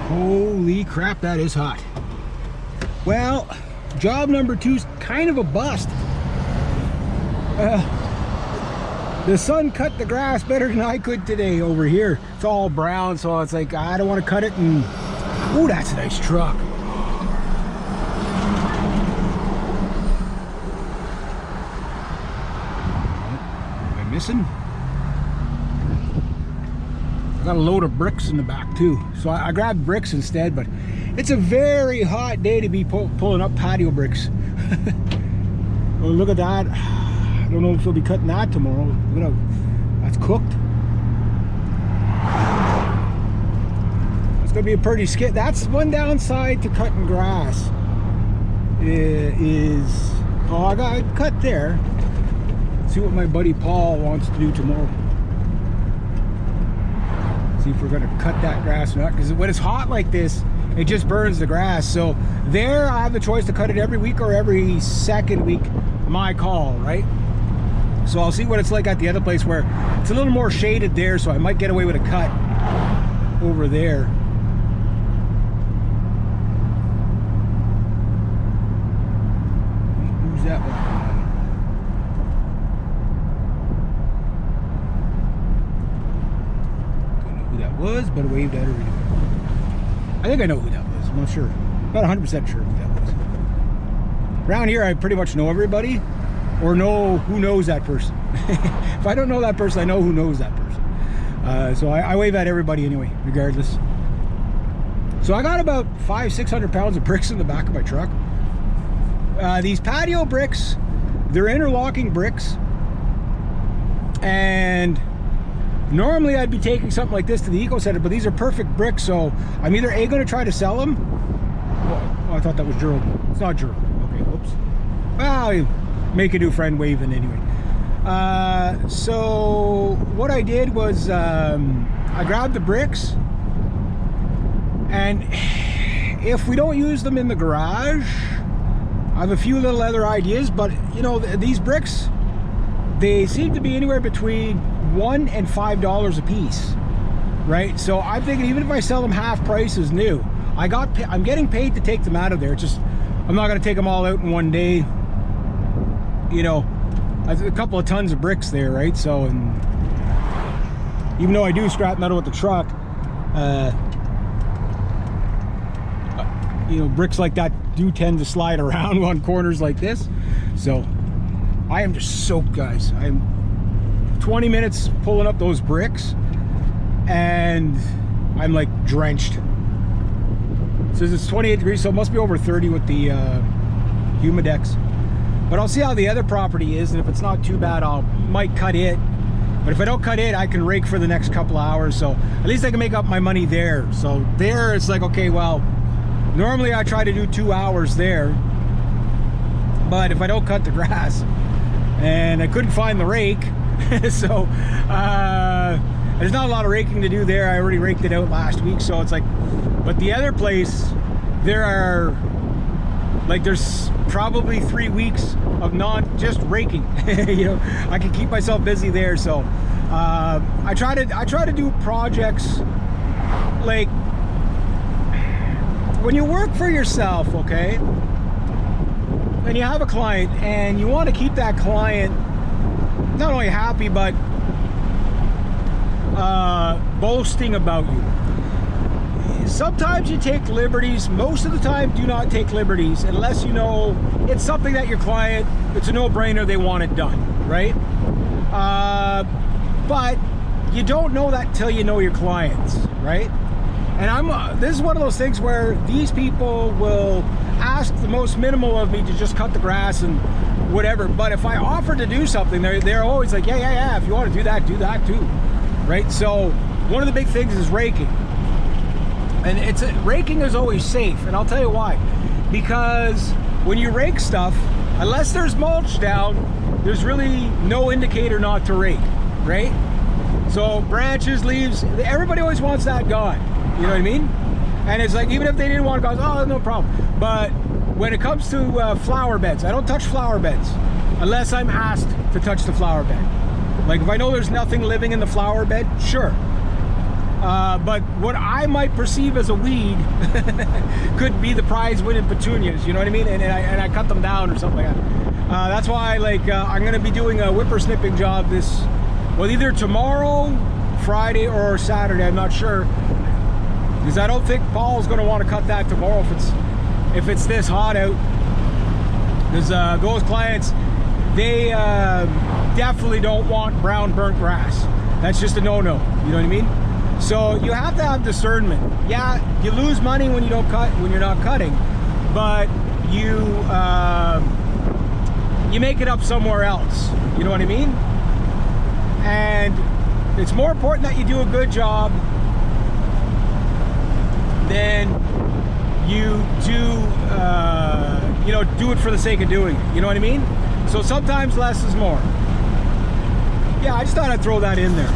Holy crap, that is hot. Well, job number 2's kind of a bust. The sun cut the grass better than I could today over here. It's all brown, so it's like I don't want to cut it. And oh, that's a nice truck. Am I missing? Got a load of bricks in the back too, so I grabbed bricks instead. But it's a very hot day to be pulling up patio bricks. Oh, look at that. I don't know if we'll be cutting that tomorrow. That's cooked. It's gonna be a pretty skit. That's one downside to cutting grass. I got cut there. See what my buddy Paul wants to do tomorrow. See if we're gonna cut that grass or not. Because when it's hot like this, it just burns the grass. So there, I have the choice to cut it every week or every second week. My call, right? So I'll see what it's like at the other place where it's a little more shaded there, so I might get away with a cut over there. Who's that one? Don't know who that was, but I waved at her anyway. I think I know who that was. I'm not sure. About 100% sure who that was. Around here, I pretty much know everybody. Or know who knows that person. If I don't know that person, I know who knows that person. So I wave at everybody anyway, regardless. So I got about 500-600 pounds of bricks in the back of my truck. These patio bricks, they're interlocking bricks. And normally I'd be taking something like this to the Eco Center, but these are perfect bricks, so I'm either A, going to try to sell them. Oh, I thought that was Gerald. It's not Gerald. Okay, oops. Well, make a new friend waving anyway. So what I did was I grabbed the bricks, and if we don't use them in the garage, I have a few little other ideas. But you know, these bricks, they seem to be anywhere between $1 and $5 a piece, right? So I'm thinking even if I sell them half price as new, I'm getting paid to take them out of there. It's just I'm not going to take them all out in one day. You know, a couple of tons of bricks there, right? So, and even though I do scrap metal with the truck, you know, bricks like that do tend to slide around on corners like this. So I am just soaked, guys. I'm 20 minutes pulling up those bricks and I'm like drenched. It says it's 28 degrees, so it must be over 30 with the Humidex. But I'll see how the other property is, and if it's not too bad, might cut it. But if I don't cut it, I can rake for the next couple hours, so at least I can make up my money there. So there, it's like, okay, well, normally I try to do 2 hours there, but if I don't cut the grass, and I couldn't find the rake, so there's not a lot of raking to do there. I already raked it out last week, so it's like, but the other place, there's probably 3 weeks of just raking. You know, I can keep myself busy there. So I try to do projects like when you work for yourself, okay, and you have a client and you want to keep that client not only happy but boasting about you. Sometimes you take liberties. Most of the time, do not take liberties unless you know it's something that your client, it's a no-brainer, they want it done, right? But you don't know that till you know your clients, right? And this is one of those things where these people will ask the most minimal of me to just cut the grass and whatever. But if I offer to do something, they're always like, yeah, if you want to do that too, right? So one of the big things is raking. And raking is always safe, and I'll tell you why. Because when you rake stuff, unless there's mulch down, there's really no indicator not to rake, right? So branches, leaves, everybody always wants that gone. You know what I mean? And it's like, even if they didn't want it gone, oh, no problem. But when it comes to flower beds, I don't touch flower beds unless I'm asked to touch the flower bed. Like if I know there's nothing living in the flower bed, sure. But what I might perceive as a weed could be the prize winning petunias, you know what I mean? And I cut them down or something like that. That's why, like, I'm gonna be doing a whippersnipping job this, well, either tomorrow, Friday, or Saturday, I'm not sure. Because I don't think Paul's gonna want to cut that tomorrow if it's this hot out. Because those clients, they definitely don't want brown burnt grass. That's just a no-no, you know what I mean? So you have to have discernment. Yeah, you lose money when you don't cut, when you're not cutting, but you make it up somewhere else, you know what I mean? And it's more important that you do a good job than you do you know, do it for the sake of doing it, you know what I mean? So sometimes less is more. Yeah, I just thought I'd throw that in there.